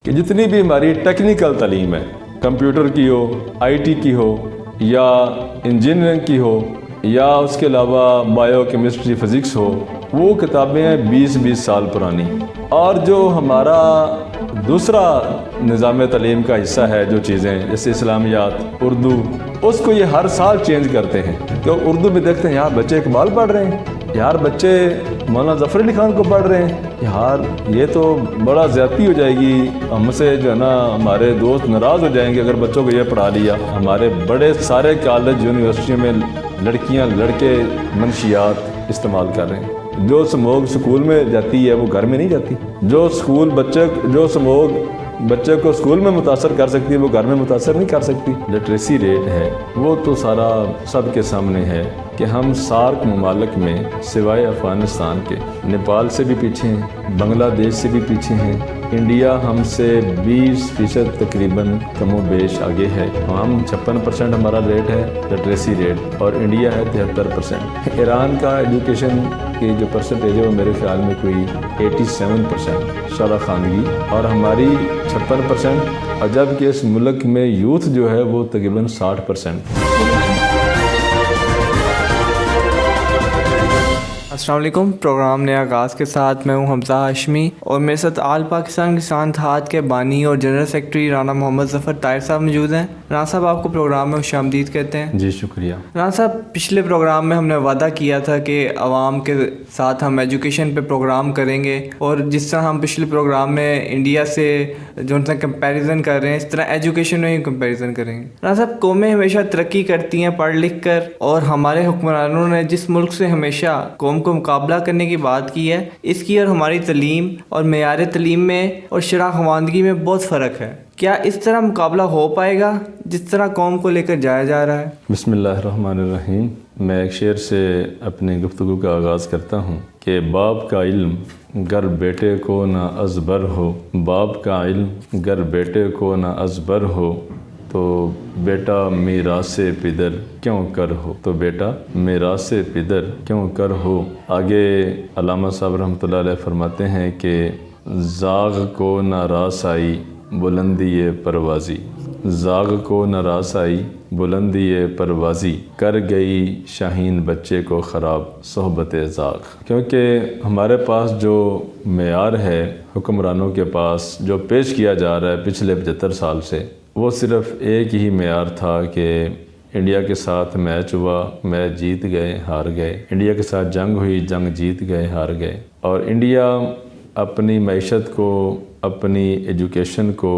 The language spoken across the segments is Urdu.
کہ جتنی بھی ہماری ٹیکنیکل تعلیم ہے، کمپیوٹر کی ہو، IT کی ہو، یا انجینئرنگ کی ہو، یا اس کے علاوہ بایو کیمسٹری فزکس ہو، وہ کتابیں ہیں 20 سال پرانی. اور جو ہمارا دوسرا نظام تعلیم کا حصہ ہے، جو چیزیں جیسے اسلامیات، اردو، اس کو یہ ہر سال چینج کرتے ہیں. تو اردو میں دیکھتے ہیں یار بچے اقبال پڑھ رہے ہیں، یار بچے مولانا ظفر علی خان کو پڑھ رہے ہیں. یار یہ تو بڑا زیادتی ہو جائے گی، ہم سے جو ہے نا ہمارے دوست ناراض ہو جائیں گے اگر بچوں کو یہ پڑھا لیا. ہمارے بڑے سارے کالج یونیورسٹیوں میں لڑکیاں لڑکے منشیات استعمال کر رہے ہیں. جو سموگ سکول میں جاتی ہے وہ گھر میں نہیں جاتی. جو سموگ بچے کو اسکول میں متاثر کر سکتی ہے وہ گھر میں متاثر نہیں کر سکتی. لٹریسی ریٹ ہے وہ تو سارا سب کے سامنے ہے کہ ہم سارک ممالک میں سوائے افغانستان کے نیپال سے بھی پیچھے ہیں، بنگلہ دیش سے بھی پیچھے ہیں. انڈیا ہم سے 20% تقریباً کم و بیش آگے ہے. ہم 56% ہمارا ریٹ ہے لٹریسی ریٹ، اور انڈیا ہے 73%. ایران کا ایجوکیشن کی جو پرسنٹیج ہے وہ میرے خیال میں کوئی 87% شرح خواندگی، اور ہماری 56%، اور جبکہ اس ملک میں یوتھ جو ہے وہ تقریباً 60%. السلام علیکم. پروگرام نے آغاز کے ساتھ میں ہوں حمزہ ہاشمی، اور میرے ساتھ آل پاکستان کسان اتحاد کے بانی اور جنرل سیکرٹری رانا محمد ظفر طاہر صاحب موجود ہیں. رانا صاحب آپ کو پروگرام میں خوش آمدید کہتے ہیں. جی شکریہ. رانا صاحب پچھلے پروگرام میں ہم نے وعدہ کیا تھا کہ عوام کے ساتھ ہم ایجوکیشن پہ پروگرام کریں گے، اور جس طرح ہم پچھلے پروگرام میں انڈیا سے جو ان سے کمپیریزن کر رہے ہیں، اس طرح ایجوکیشن میں ہی کمپیریزن کریں گے. رانا صاحب قومیں ہمیشہ ترقی کرتی ہیں پڑھ لکھ کر، اور ہمارے حکمرانوں نے جس ملک سے ہمیشہ قوم کو مقابلہ کرنے کی بات کی ہے، اس کی اور ہماری تعلیم اور معیار تعلیم میں اور شرح خواندگی میں بہت فرق ہے. کیا اس طرح مقابلہ ہو پائے گا جس طرح قوم کو لے کر جایا جا رہا ہے؟ بسم اللہ الرحمن الرحیم. میں ایک شعر سے اپنی گفتگو کا آغاز کرتا ہوں کہ باپ کا علم گر بیٹے کو نہ ازبر ہو، باپ کا علم گر بیٹے کو نہ ازبر ہو، تو بیٹا میراث پدر کیوں کر ہو، تو بیٹا میراث پدر کیوں کر ہو. آگے علامہ صاحب رحمۃ اللہ علیہ فرماتے ہیں کہ زاغ کو نہ راس آئی بلندی پروازی، زاغ کو نہ راس آئی بلندی پروازی، کر گئی شاہین بچے کو خراب صحبت زاغ. کیونکہ ہمارے پاس جو معیار ہے حکمرانوں کے پاس جو پیش کیا جا رہا ہے پچھلے 75 سال سے، وہ صرف ایک ہی معیار تھا کہ انڈیا کے ساتھ میچ ہوا، میچ جیت گئے ہار گئے، انڈیا کے ساتھ جنگ ہوئی، جنگ جیت گئے ہار گئے. اور انڈیا اپنی معیشت کو، اپنی ایجوکیشن کو،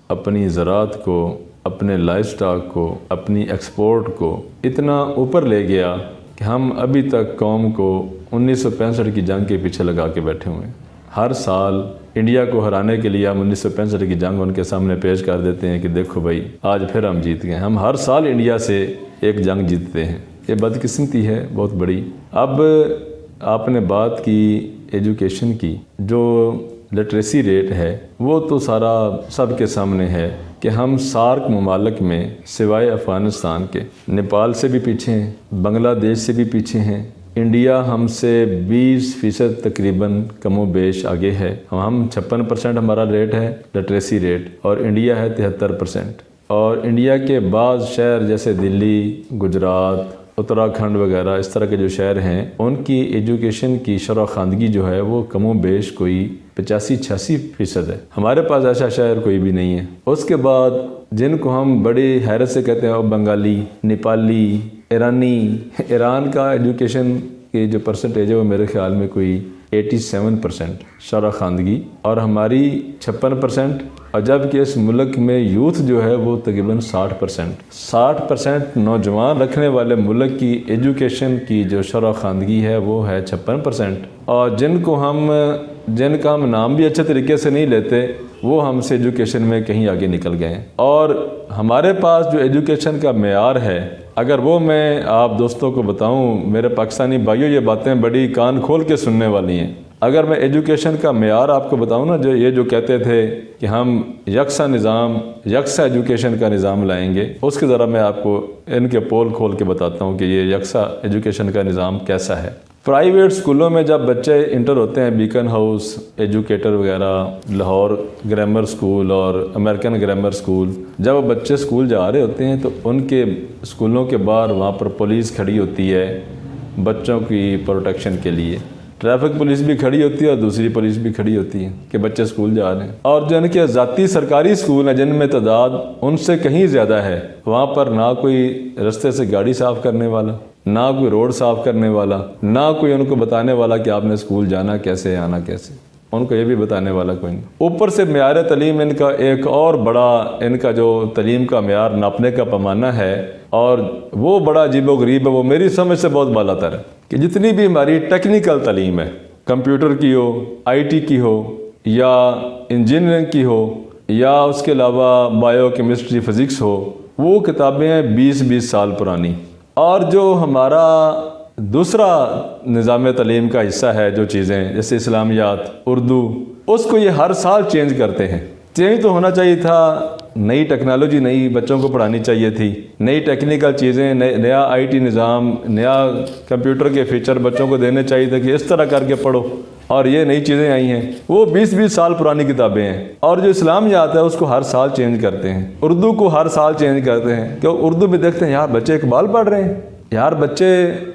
اپنی زراعت کو، اپنے لائف سٹاک کو، اپنی ایکسپورٹ کو اتنا اوپر لے گیا کہ ہم ابھی تک قوم کو 1965 کی جنگ کے پیچھے لگا کے بیٹھے ہوئے ہیں. ہر سال انڈیا کو ہرانے کے لیے ہم 1965 کی جنگ ان کے سامنے پیش کر دیتے ہیں کہ دیکھو بھائی آج پھر ہم جیت گئے. ہم ہر سال انڈیا سے ایک جنگ جیتتے ہیں. یہ بدقسمتی ہے بہت بڑی. اب آپ نے بات کی ایجوکیشن کی، جو لٹریسی ریٹ ہے وہ تو سارا سب کے سامنے ہے کہ ہم سارک ممالک میں سوائے افغانستان کے نیپال سے بھی پیچھے ہیں، بنگلہ دیش سے بھی پیچھے ہیں. انڈیا ہم سے 20% تقریباً کم و بیش آگے ہے. ہم 56% ہمارا ریٹ ہے لٹریسی ریٹ، اور انڈیا ہے 73%. اور انڈیا کے بعض شہر جیسے دلی، گجرات، اتراکھنڈ وغیرہ اس طرح کے جو شہر ہیں، ان کی ایجوکیشن کی شرح خواندگی جو ہے وہ کم و بیش کوئی 85-86% ہے. ہمارے پاس ایسا شہر کوئی بھی نہیں ہے. اس کے بعد جن کو ہم بڑی حیرت سے کہتے ہیں بنگالی، نیپالی، ایرانی، ایران کا ایجوکیشن کی جو پرسنٹیج ہے وہ میرے خیال میں کوئی 87% شرح خواندگی، اور ہماری 56%، اور جبکہ اس ملک میں یوتھ جو ہے وہ تقریباً 60% نوجوان رکھنے والے ملک کی ایجوکیشن کی جو شرح خواندگی ہے وہ ہے 56%. اور جن کا ہم نام بھی اچھے طریقے سے نہیں لیتے وہ ہم سے ایجوکیشن میں کہیں آگے نکل گئے ہیں. اور ہمارے پاس جو ایجوکیشن کا معیار ہے، اگر وہ میں آپ دوستوں کو بتاؤں، میرے پاکستانی بھائیوں یہ باتیں بڑی کان کھول کے سننے والی ہیں. اگر میں ایجوکیشن کا معیار آپ کو بتاؤں نا، جو کہتے تھے کہ ہم یکساں ایجوکیشن کا نظام لائیں گے، اس کے ذرا میں آپ کو ان کے پول کھول کے بتاتا ہوں کہ یہ یکساں ایجوکیشن کا نظام کیسا ہے. پرائیویٹ اسکولوں میں جب بچے انٹر ہوتے ہیں، بیکن ہاؤس، ایجوکیٹر وغیرہ، لاہور گرامر اسکول اور امریکن گرامر اسکول، جب وہ بچے اسکول جا رہے ہوتے ہیں تو ان کے اسکولوں کے باہر وہاں پر پولیس کھڑی ہوتی ہے بچوں کی پروٹیکشن کے لیے. ٹریفک پولیس بھی کھڑی ہوتی ہے اور دوسری پولیس بھی کھڑی ہوتی ہے کہ بچے اسکول جا رہے ہیں. اور جو ان کے ذاتی سرکاری اسکول ہیں جن میں تعداد ان سے کہیں زیادہ ہے، وہاں پر نہ کوئی رستے سے گاڑی صاف کرنے والا، نہ کوئی روڈ صاف کرنے والا، نہ کوئی ان کو بتانے والا کہ آپ نے اسکول جانا کیسے، آنا کیسے. ان کو یہ بھی بتانے والا کوئی نہیں. اوپر سے معیار تعلیم ان کا ایک اور بڑا، ان کا جو تعلیم کا معیار ناپنے کا پیمانہ ہے اور وہ بڑا عجیب و غریب ہے، وہ میری سمجھ سے بہت بالا تر ہے کہ جتنی بھی ہماری ٹیکنیکل تعلیم ہے، کمپیوٹر کی ہو، آئی ٹی کی ہو، یا انجینئرنگ کی ہو، یا اس کے علاوہ بایو کیمسٹری فزکس ہو، وہ کتابیں ہیں 20 سال پرانی. اور جو ہمارا دوسرا نظام تعلیم کا حصہ ہے، جو چیزیں جیسے اسلامیات، اردو، اس کو یہ ہر سال چینج کرتے ہیں. چینج تو ہونا چاہیے تھا، نئی ٹیکنالوجی نئی بچوں کو پڑھانی چاہیے تھی، نئی ٹیکنیکل چیزیں، نیا آئی ٹی نظام، نیا کمپیوٹر کے فیچر بچوں کو دینے چاہیے تھے کہ اس طرح کر کے پڑھو. اور یہ نئی چیزیں آئی ہیں، وہ 20 سال پرانی کتابیں ہیں. اور جو اسلامیات ہے اس کو ہر سال چینج کرتے ہیں. اردو کو ہر سال چینج کرتے ہیں کہ اردو میں دیکھتے ہیں یار بچے اقبال پڑھ رہے ہیں، یار بچے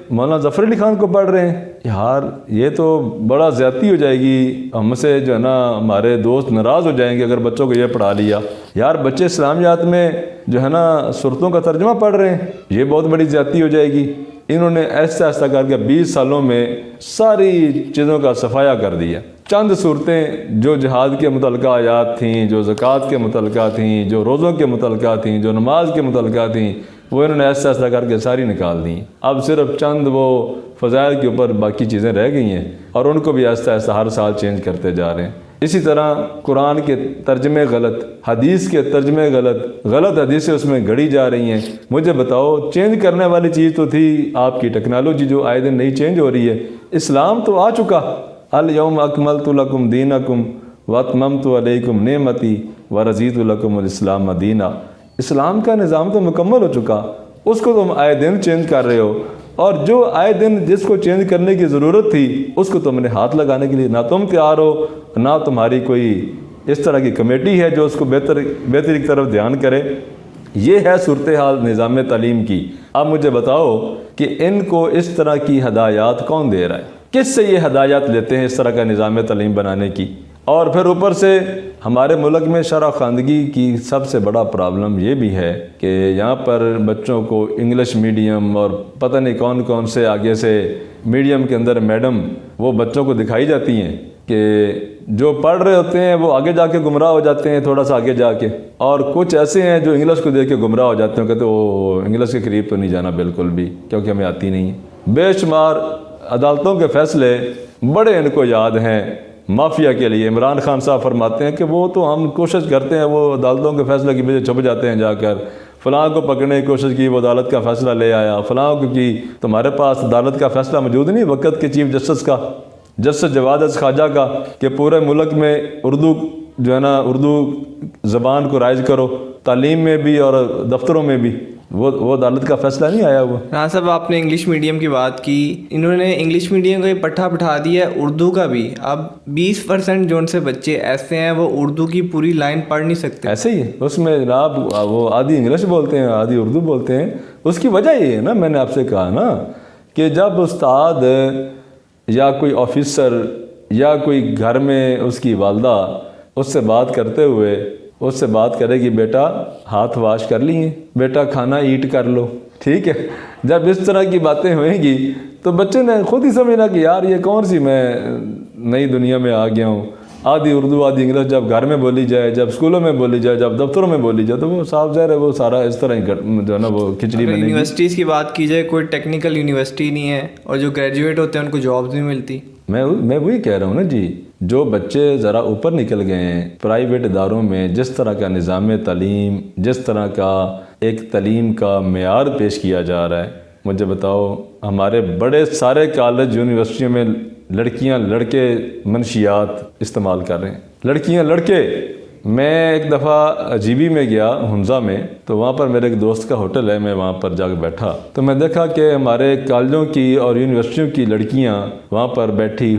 مولانا ظفر علی خان کو پڑھ رہے ہیں. یار یہ تو بڑا زیادتی ہو جائے گی، ہم سے جو ہے نا ہمارے دوست ناراض ہو جائیں گے اگر بچوں کو یہ پڑھا لیا. یار بچے اسلامیات میں جو ہے نا صورتوں کا ترجمہ پڑھ رہے ہیں، یہ بہت بڑی زیادتی ہو جائے گی. انہوں نے ایسا ایسا کر کے 20 سالوں میں ساری چیزوں کا صفایا کر دیا. چند صورتیں جو جہاد کے متعلقہ آیات تھیں، جو زکوٰۃ کے متعلقہ تھیں، جو روزوں کے متعلقہ تھیں، جو نماز کے متعلقہ تھیں، وہ انہوں نے ایسا ایسا کر کے ساری نکال دیں. اب صرف چند وہ فضائل کے اوپر باقی چیزیں رہ گئی ہیں اور ان کو بھی ایسا ایسا ہر سال چینج کرتے جا رہے ہیں. اسی طرح قرآن کے ترجمے غلط، حدیث کے ترجمے غلط حدیثیں اس میں گڑی جا رہی ہیں. مجھے بتاؤ، چینج کرنے والی چیز تو تھی آپ کی ٹیکنالوجی جو آئے دن نئی چینج ہو رہی ہے. اسلام تو آ چکا، الیوم اکملت لکم دینکم واتممت علیکم نعمتی ورضیت لکم الاسلام دینا. اسلام کا نظام تو مکمل ہو چکا، اس کو تم آئے دن چینج کر رہے ہو. اور جو آئے دن جس کو چینج کرنے کی ضرورت تھی اس کو تم نے ہاتھ لگانے کے لیے نہ تم تیار ہو، نہ تمہاری کوئی اس طرح کی کمیٹی ہے جو اس کو بہتری کی طرف دھیان کرے. یہ ہے صورتحال نظام تعلیم کی. اب مجھے بتاؤ کہ ان کو اس طرح کی ہدایات کون دے رہا ہے؟ کس سے یہ ہدایات لیتے ہیں اس طرح کا نظام تعلیم بنانے کی؟ اور پھر اوپر سے ہمارے ملک میں شرح خواندگی کی سب سے بڑا پرابلم یہ بھی ہے کہ یہاں پر بچوں کو انگلش میڈیم اور پتہ نہیں کون کون سے آگے سے میڈیم کے اندر میڈم وہ بچوں کو دکھائی جاتی ہیں کہ جو پڑھ رہے ہوتے ہیں وہ آگے جا کے گمراہ ہو جاتے ہیں، تھوڑا سا آگے جا کے. اور کچھ ایسے ہیں جو انگلش کو دیکھ کے گمراہ ہو جاتے ہیں، کہتے ہیں وہ انگلش کے قریب تو نہیں جانا بالکل بھی کیونکہ ہمیں آتی نہیں ہے. بے شمار عدالتوں کے فیصلے بڑے ان کو یاد ہیں مافیا کے لیے. عمران خان صاحب فرماتے ہیں کہ وہ تو ہم کوشش کرتے ہیں، وہ عدالتوں کے فیصلے کی وجہ چھپ جاتے ہیں جا کر. فلاں کو پکڑنے کی کوشش کی، وہ عدالت کا فیصلہ لے آیا. فلاں کو کی، تمہارے پاس عدالت کا فیصلہ موجود نہیں وقت کے چیف جسٹس کا، جسٹس جواد احمد خواجہ کا، کہ پورے ملک میں اردو جو ہے نا اردو زبان کو رائج کرو، تعلیم میں بھی اور دفتروں میں بھی. وہ عدالت کا فیصلہ نہیں آیا ہوا. ہاں صاحب، آپ نے انگلش میڈیم کی بات کی. انہوں نے انگلش میڈیم کا یہ پٹھا بٹھا دیا ہے اردو کا بھی. اب 20% جو ان سے بچے ایسے ہیں وہ اردو کی پوری لائن پڑھ نہیں سکتے. ایسے ہی اس میں جناب وہ آدھی انگلش بولتے ہیں، آدھی اردو بولتے ہیں. اس کی وجہ یہ ہے نا، میں نے آپ سے کہا نا کہ جب استاد یا کوئی آفیسر یا کوئی گھر میں اس کی والدہ اس سے بات کرتے ہوئے اس سے بات کرے گی بیٹا ہاتھ واش کر لیے، بیٹا کھانا ایٹ کر لو، ٹھیک ہے. جب اس طرح کی باتیں ہوئیں گی تو بچے نے خود ہی سمجھنا کہ یار یہ کون سی میں نئی دنیا میں آ گیا ہوں. آدھی اردو آدھی انگلش جب گھر میں بولی جائے، جب اسکولوں میں بولی جائے، جب دفتروں میں بولی جائے تو وہ صاف ظاہر ہے وہ سارا اس طرح ہی جو ہے نا وہ کھچڑی بنے گی. یونیورسٹیز کی بات کی جائے، کوئی ٹیکنیکل یونیورسٹی نہیں ہے اور جو گریجویٹ ہوتے ہیں ان کو جابز نہیں ملتی. میں وہی کہہ رہا ہوں نا جی، جو بچے ذرا اوپر نکل گئے ہیں پرائیویٹ اداروں میں، جس طرح کا نظام تعلیم، جس طرح کا ایک تعلیم کا معیار پیش کیا جا رہا ہے، مجھے بتاؤ ہمارے بڑے سارے کالج یونیورسٹیوں میں لڑکیاں لڑکے منشیات استعمال کر رہے ہیں. لڑکیاں لڑکے میں ایک دفعہ جی بی میں گیا حمزہ میں، تو وہاں پر میرے ایک دوست کا ہوٹل ہے، میں وہاں پر جا کے بیٹھا تو میں دیکھا کہ ہمارے کالجوں کی اور یونیورسٹیوں کی لڑکیاں وہاں پر بیٹھی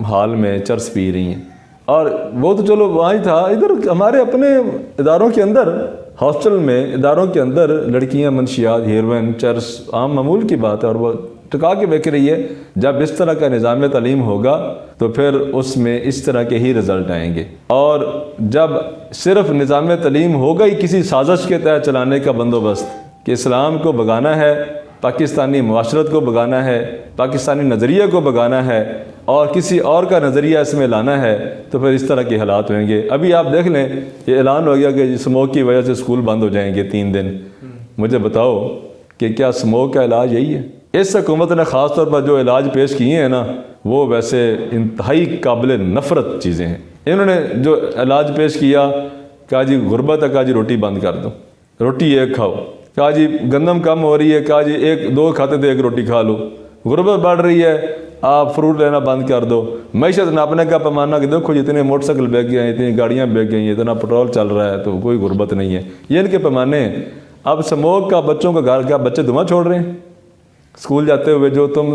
ہال میں چرس پی رہی ہیں، اور وہ تو چلو وہاں ہی تھا، ادھر ہمارے اپنے اداروں کے اندر، ہاسٹل میں اداروں کے اندر لڑکیاں منشیات، ہیروئن، چرس عام معمول کی بات ہے، اور وہ ٹکا کے بیچ رہی ہے۔ جب اس طرح کا نظام تعلیم ہوگا تو پھر اس میں اس طرح کے ہی رزلٹ آئیں گے، اور جب صرف نظام تعلیم ہوگا ہی کسی سازش کے تحت چلانے کا بندوبست کہ اسلام کو بگانا ہے، پاکستانی معاشرت کو بگانا ہے، پاکستانی نظریے کو بگانا ہے، اور کسی اور کا نظریہ اس میں لانا ہے، تو پھر اس طرح کے حالات ہوئیں گے۔ ابھی آپ دیکھ لیں، یہ اعلان ہو گیا کہ اسموک کی وجہ سے اسکول بند ہو جائیں گے 3 دن۔ مجھے بتاؤ کہ کیا اسموک کا علاج یہی ہے؟ اس حکومت نے خاص طور پر جو علاج پیش کیے ہیں نا، وہ ویسے انتہائی قابل نفرت چیزیں ہیں۔ انہوں نے جو علاج پیش کیا، کہا جی غربت ہے، کہا جی روٹی بند کر دو، روٹی ایک کھاؤ، کہا جی گندم کم ہو رہی ہے، کہا جی 2 کھاتے تھے 1 روٹی کھا لو، غربت بڑھ رہی ہے، آپ فروٹ لینا بند کر دو، معیشت ناپنے کا پیمانہ کہ دیکھو جتنے موٹر سائیکل بیک گئے ہیں، اتنی گاڑیاں بیک گئی ہیں، اتنا پٹرول چل رہا ہے، تو کوئی غربت نہیں ہے، یہ ان کے پیمانے ہیں۔ اب اسموک کا بچوں کا گھر کا بچے دھواں چھوڑ رہے ہیں اسکول جاتے ہوئے، جو تم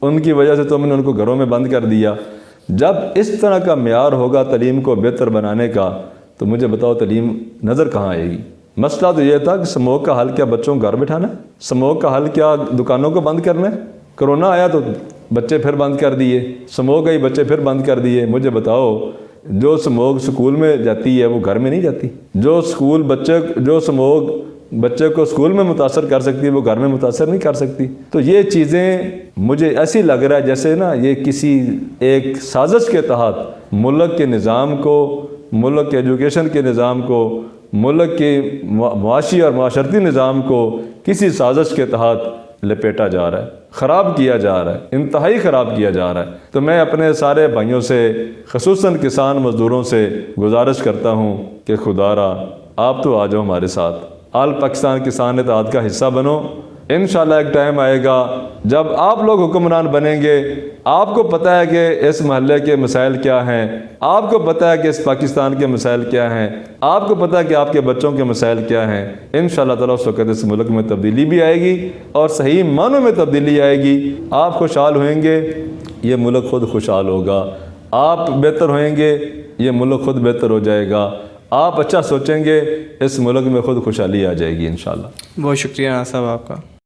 ان کی وجہ سے تم نے ان کو گھروں میں بند کر دیا۔ جب اس طرح کا معیار ہوگا تعلیم کو بہتر بنانے کا، تو مجھے بتاؤ تعلیم نظر کہاں آئے گی؟ مسئلہ تو یہ تھا کہ اسموک کا حل کیا بچوں کو گھر بٹھانا ہے؟ اسموک کا حل کیا دکانوں کو بند کرنا ہے؟ کرونا آیا تو بچے پھر بند کر دیے، اسموک آئی بچے پھر بند کر دیے۔ مجھے بتاؤ جو اسموک سکول میں جاتی ہے وہ گھر میں نہیں جاتی؟ جو اسموک بچے کو اسکول میں متاثر کر سکتی ہے وہ گھر میں متاثر نہیں کر سکتی۔ تو یہ چیزیں مجھے ایسی لگ رہا ہے جیسے نا یہ کسی ایک سازش کے تحت ملک کے نظام کو، ملک کے ایجوکیشن کے نظام کو، ملک کے معاشی اور معاشرتی نظام کو کسی سازش کے تحت لپیٹا جا رہا ہے، خراب کیا جا رہا ہے، انتہائی خراب کیا جا رہا ہے۔ تو میں اپنے سارے بھائیوں سے، خصوصاً کسان مزدوروں سے گزارش کرتا ہوں کہ خدا را آپ تو آ جاؤ ہمارے ساتھ، آل پاکستان کسان اتحاد کا حصہ بنو۔ انشاءاللہ ایک ٹائم آئے گا جب آپ لوگ حکمران بنیں گے، آپ کو پتہ ہے کہ اس محلے کے مسائل کیا ہیں، آپ کو پتہ ہے کہ اس پاکستان کے مسائل کیا ہیں، آپ کو پتہ ہے کہ آپ کے بچوں کے مسائل کیا ہیں۔ انشاءاللہ تعالیٰ اس وقت اس ملک میں تبدیلی بھی آئے گی، اور صحیح معنوں میں تبدیلی آئے گی۔ آپ خوشحال ہوئیں گے، یہ ملک خود خوشحال ہوگا۔ آپ بہتر ہوئیں گے، یہ ملک خود بہتر ہو جائے گا۔ آپ اچھا سوچیں گے، اس ملک میں خود خوشحالی آ جائے گی انشاءاللہ۔ بہت شکریہ ناصر صاحب آپ کا۔